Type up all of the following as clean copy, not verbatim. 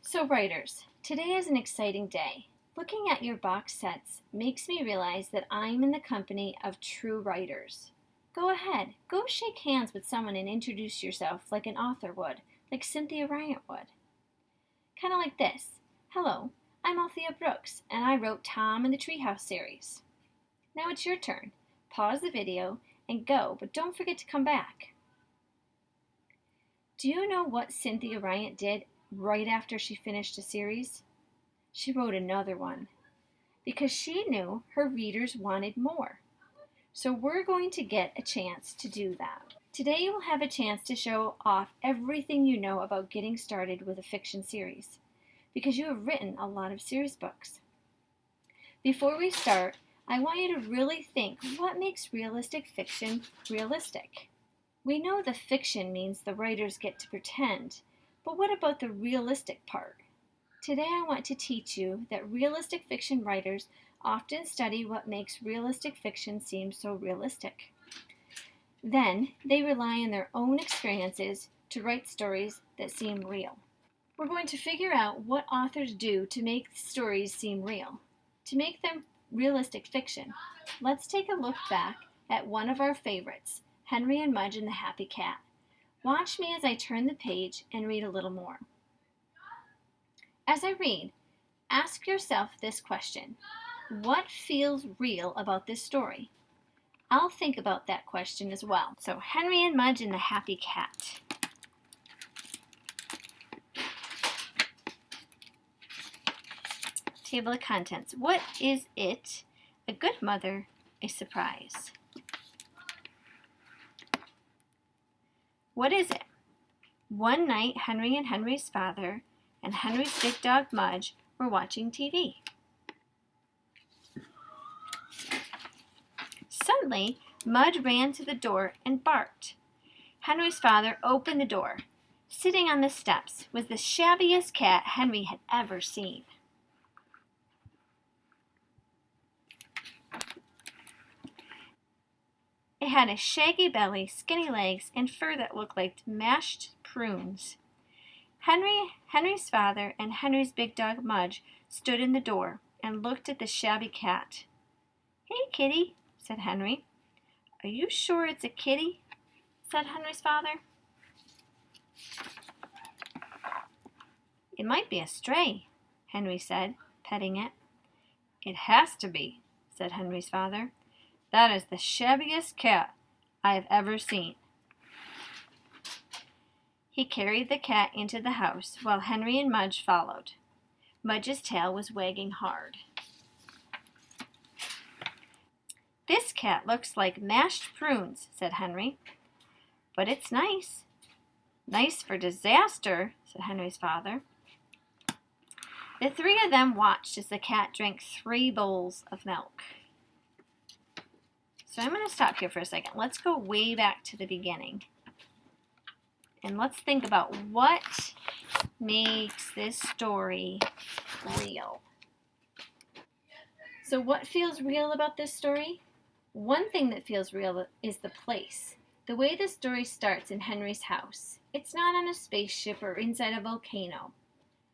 So writers, today is an exciting day. Looking at your box sets makes me realize that I'm in the company of true writers. Go ahead, go shake hands with someone and introduce yourself like an author would, like Cynthia Ryan would. Kind of like this. Hello, I'm Althea Brooks, and I wrote Tom and the Treehouse series. Now it's your turn. Pause the video and go, but don't forget to come back. Do you know what Cynthia Ryan did right after she finished a series? She wrote another one because she knew her readers wanted more. So we're going to get a chance to do that. Today you will have a chance to show off everything you know about getting started with a fiction series because you have written a lot of series books. Before we start, I want you to really think what makes realistic fiction realistic. We know the fiction means the writers get to pretend, but what about the realistic part? Today I want to teach you that realistic fiction writers often study what makes realistic fiction seem so realistic. Then they rely on their own experiences to write stories that seem real. We're going to figure out what authors do to make stories seem real, to make them realistic fiction. Let's take a look back at one of our favorites, Henry and Mudge and the Happy Cat. Watch me as I turn the page and read a little more. As I read, ask yourself this question. What feels real about this story? I'll think about that question as well. So, Henry and Mudge and the Happy Cat. Table of contents. What is it? A good mother, a surprise. What is it? One night, Henry and Henry's father and Henry's big dog Mudge were watching TV. Suddenly, Mudge ran to the door and barked. Henry's father opened the door. Sitting on the steps was the shabbiest cat Henry had ever seen. It had a shaggy belly, skinny legs, and fur that looked like mashed prunes. Henry's father and Henry's big dog Mudge stood in the door and looked at the shabby cat. "Hey, kitty," said Henry. "Are you sure it's a kitty?" said Henry's father. "It might be a stray," Henry said, petting it. "It has to be," said Henry's father. "That is the shabbiest cat I have ever seen." He carried the cat into the house while Henry and Mudge followed. Mudge's tail was wagging hard. "This cat looks like mashed prunes," said Henry. "But it's nice." "Nice for disaster," said Henry's father. The three of them watched as the cat drank 3 bowls of milk. So I'm going to stop here for a second. Let's go way back to the beginning. And let's think about what makes this story real. So what feels real about this story? One thing that feels real is the place. The way the story starts in Henry's house. It's not on a spaceship or inside a volcano.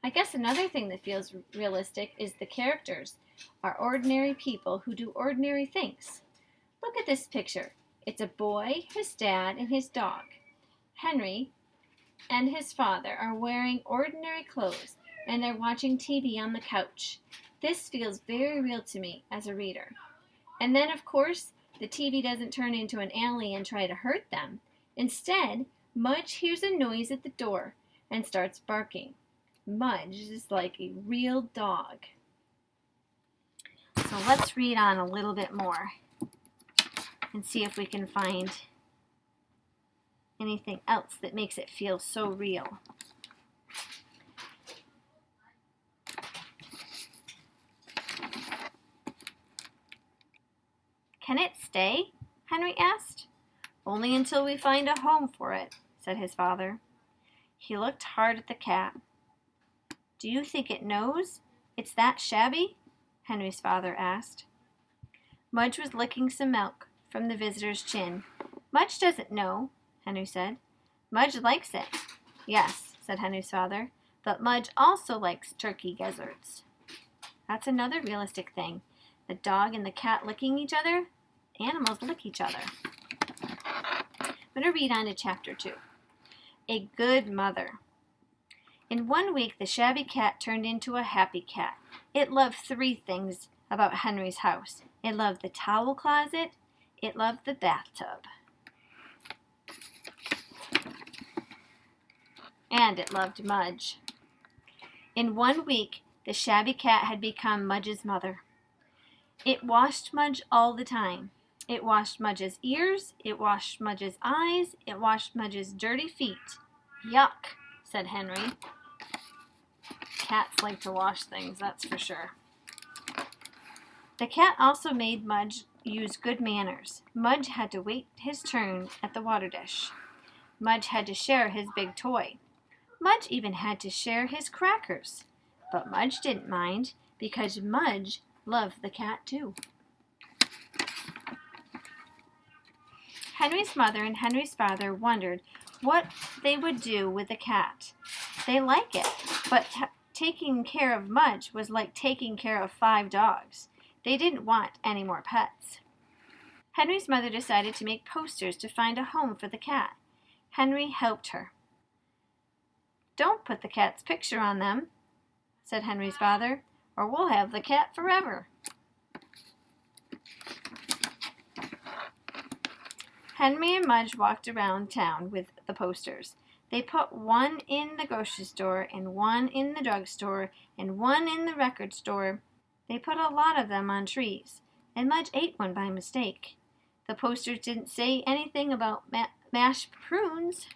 I guess another thing that feels realistic is the characters are ordinary people who do ordinary things. Look at this picture. It's a boy, his dad, and his dog. Henry and his father are wearing ordinary clothes, and they're watching TV on the couch. This feels very real to me as a reader. And then, of course, the TV doesn't turn into an alien and try to hurt them. Instead, Mudge hears a noise at the door and starts barking. Mudge is like a real dog. So let's read on a little bit more and see if we can find anything else that makes it feel so real. "Can it stay?" Henry asked. "Only until we find a home for it," said his father. He looked hard at the cat. "Do you think it knows it's that shabby?" Henry's father asked. Mudge was licking some milk from the visitor's chin. "Mudge doesn't know," Henry said. "Mudge likes it." "Yes," said Henry's father. But Mudge also likes turkey gizzards. That's another realistic thing. The dog and the cat licking each other. Animals lick each other. I'm going to read on to chapter 2. A good mother. In 1 week, the shabby cat turned into a happy cat. It loved 3 things about Henry's house. It loved the towel closet. It loved the bathtub. And it loved Mudge. In 1 week, the shabby cat had become Mudge's mother. It washed Mudge all the time. It washed Mudge's ears. It washed Mudge's eyes. It washed Mudge's dirty feet. Yuck, said Henry. Cats like to wash things, that's for sure. The cat also made Mudge use good manners. Mudge had to wait his turn at the water dish. Mudge had to share his big toy. Mudge even had to share his crackers. But Mudge didn't mind, because Mudge loved the cat too. Henry's mother and Henry's father wondered what they would do with the cat. They like it, but taking care of Mudge was like taking care of 5 dogs. They didn't want any more pets. Henry's mother decided to make posters to find a home for the cat. Henry helped her. "Don't put the cat's picture on them," said Henry's father, "or we'll have the cat forever." Henry and Mudge walked around town with the posters. They put one in the grocery store, and one in the drugstore, and one in the record store. They put a lot of them on trees, and Mudge ate one by mistake. The posters didn't say anything about mashed prunes.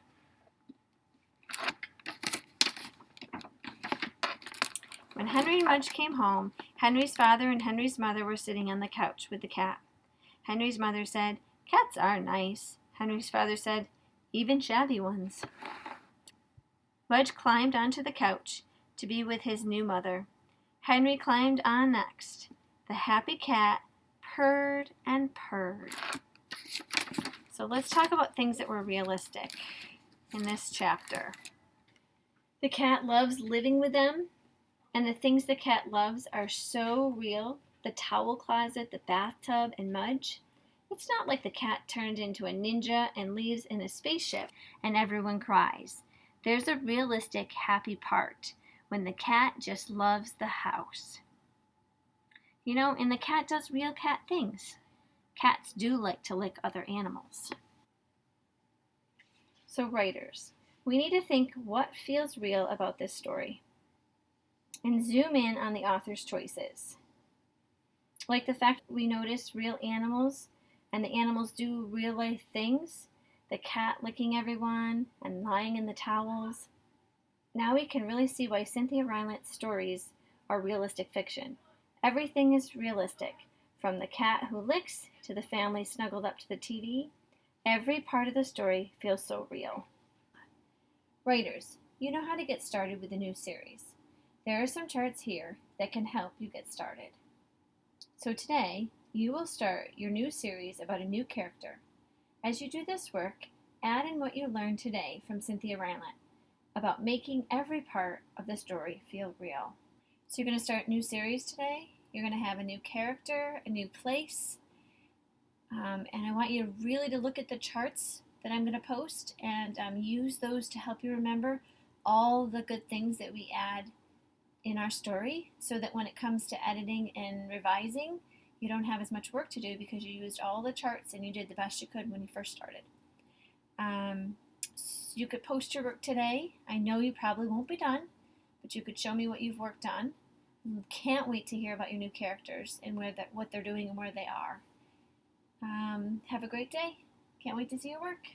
When Henry and Mudge came home, Henry's father and Henry's mother were sitting on the couch with the cat. Henry's mother said, "Cats are nice." Henry's father said, "Even shabby ones." Mudge climbed onto the couch to be with his new mother. Henry climbed on next. The happy cat purred and purred. So let's talk about things that were realistic in this chapter. The cat loves living with them, and the things the cat loves are so real. The towel closet, the bathtub, and Mudge. It's not like the cat turned into a ninja and leaves in a spaceship and everyone cries. There's a realistic, happy part when the cat just loves the house. You know, and the cat does real cat things. Cats do like to lick other animals. So writers, we need to think what feels real about this story and zoom in on the author's choices. Like the fact we notice real animals and the animals do real life things, the cat licking everyone and lying in the towels. Now we can really see why Cynthia Reinlant's stories are realistic fiction. Everything is realistic, from the cat who licks to the family snuggled up to the TV. Every part of the story feels so real. Writers, you know how to get started with a new series. There are some charts here that can help you get started. So today, you will start your new series about a new character. As you do this work, add in what you learned today from Cynthia Reinlant about making every part of the story feel real. So you're going to start a new series today. You're going to have a new character, a new place. And I want you really to look at the charts that I'm going to post and use those to help you remember all the good things that we add in our story so that when it comes to editing and revising, you don't have as much work to do because you used all the charts and you did the best you could when you first started. You could post your work today. I know you probably won't be done, but you could show me what you've worked on. Can't wait to hear about your new characters and what they're doing and where they are. Have a great day. Can't wait to see your work.